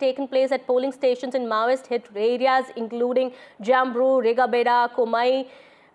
taken place at polling stations in Maoist-hit areas including Jamru, Rigabeda, Kumai,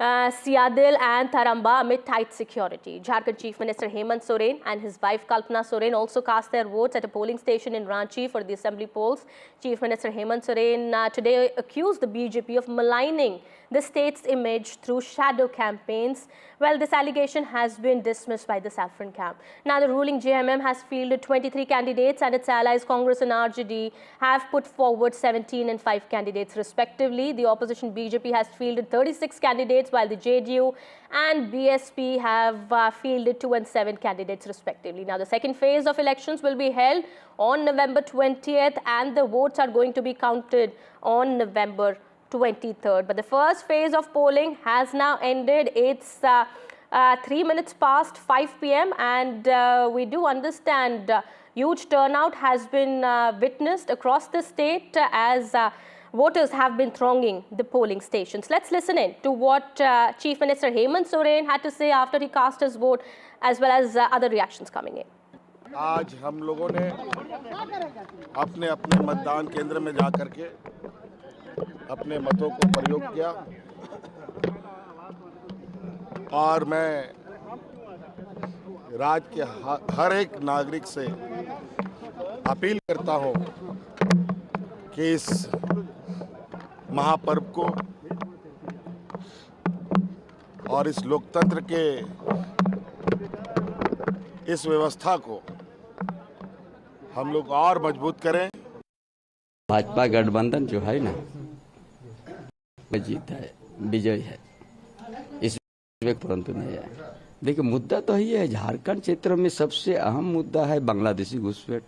Siadil and Taramba amid tight security. Jharkhand Chief Minister Hemant Soren and his wife Kalpana Soren also cast their votes at a polling station in Ranchi for the assembly polls. Chief Minister Hemant Soren today accused the BJP of maligning the state's image through shadow campaigns. Well, this allegation has been dismissed by the Saffron camp. Now, the ruling JMM has fielded 23 candidates and its allies Congress and RJD have put forward 17 and 5 candidates respectively. The opposition BJP has fielded 36 candidates while the JDU and BSP have fielded 2 and 7 candidates respectively. Now, the second phase of elections will be held on November 20th and the votes are going to be counted on November 23rd. But the first phase of polling has now ended. It's 3 minutes past 5 p.m. and we do understand huge turnout has been witnessed across the state as voters have been thronging the polling stations. Let's listen in to what Chief Minister Hemant Soren had to say after he cast his vote, as well as other reactions coming in. आज हम लोगों ने अपने अपने मतदान केंद्र में जाकर के अपने मतों को प्रयोग किया और मैं राज्य के हर एक नागरिक से अपील करता हूं कि इस महापर्व को और इस लोकतंत्र के इस व्यवस्था को हम लोग और मजबूत करें। भाजपा गठबंधन जो है ना, जीत है, विजय है, इसमें परंतु नहीं है। देखिए, मुद्दा तो ही है, झारखंड क्षेत्र में सबसे अहम मुद्दा है बांग्लादेशी घुसपैठ,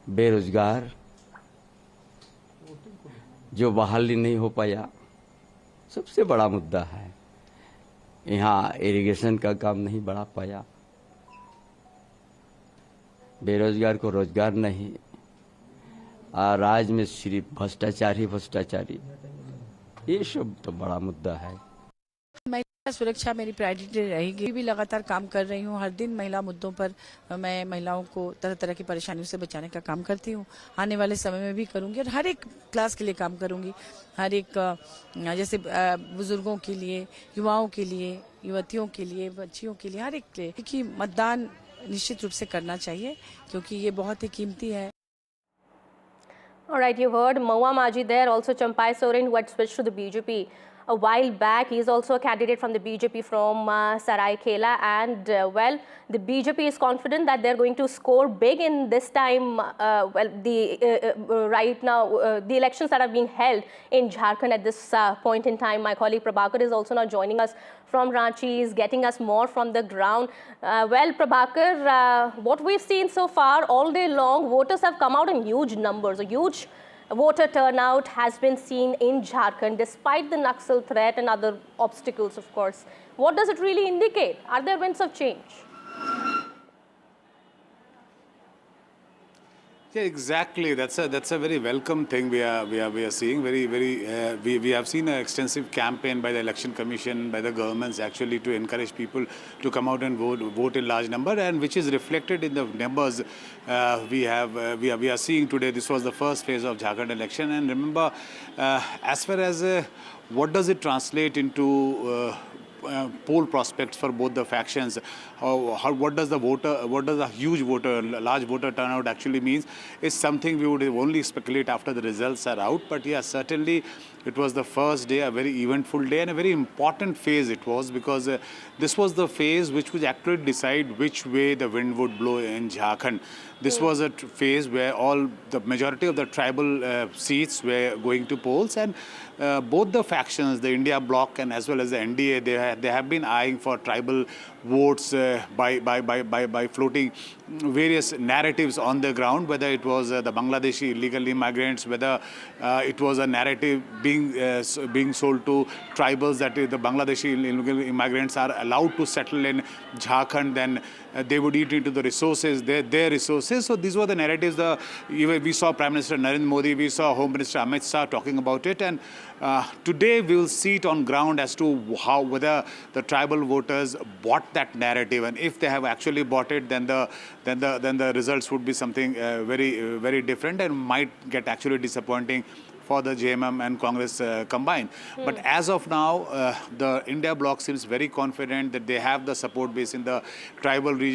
बेरोजगार जो बहाली नहीं हो पाया, सबसे बड़ा मुद्दा है। यहाँ इरिगेशन का काम नहीं बढ़ा पाया, बेरोजगार को रोजगार नहीं, राज्य में सिर्फ भ्रष्टाचारी, ये सब तो बड़ा मुद्दा है। महिला सुरक्षा मेरी प्रायोरिटी रहेगी। भी लगातार काम कर रही हूँ। हर दिन महिला मुद्दों पर मैं महिलाओं को तरह तरह की परेशानियों से बचाने का काम करती हूँ। आने वाले समय में भी करूँगी और हर एक क्लास के लिए काम करूँगी। हर एक जैसे बुजुर्गों के लिए, युवाओं के लिए, युवतियों के लिए, बच्चियों के लिए, हर एक के लिए कि मतदान निश्चित रूप से करना चाहिए क्योंकि ये बहुत ही कीमती है। All right, you heard Mawa Maji there, also Champai Soren, who had switched to the BJP a while back. He is also a candidate from the BJP from Saraikela, and well, the BJP is confident that they're going to score big in this time. Right now, the elections that are being held in Jharkhand at this point in time. My colleague Prabhakar is also now joining us from Ranchi, is getting us more from the ground. Well, Prabhakar, what we've seen so far all day long, voters have come out in huge numbers. A huge voter turnout has been seen in Jharkhand despite the Naxal threat and other obstacles, of course. What does it really indicate? Are there winds of change? Yeah, exactly. That's a very welcome thing we are seeing. We have seen an extensive campaign by the Election Commission, by the governments actually to encourage people to come out and vote in large number, and which is reflected in the numbers we are seeing today. This was the first phase of Jharkhand election, and remember, as far as what does it translate into poll prospects for both the factions, what does a huge large voter turnout actually means is something we would only speculate after the results are out. But yeah, certainly it was the first day, a very eventful day and a very important phase it was, because this was the phase which would actually decide which way the wind would blow in Jharkhand. This was a phase where the majority of the tribal seats were going to polls, and both the factions, the India bloc and as well as the NDA, they have been eyeing for tribal votes by floating various narratives on the ground, whether it was the Bangladeshi illegal immigrants, whether it was a narrative being sold to tribals that the Bangladeshi illegal immigrants are allowed to settle in Jharkhand, then they would eat into the resources, their resources. So these were the narratives. We saw Prime Minister Narendra Modi, we saw Home Minister Amit Shah talking about it, and today we will see it on ground as to whether the tribal voters bought that narrative, and if they have actually bought it, then the results would be something very different and might get actually disappointing for the JMM and Congress combined. But as of now, the India bloc seems very confident that they have the support base in the tribal region.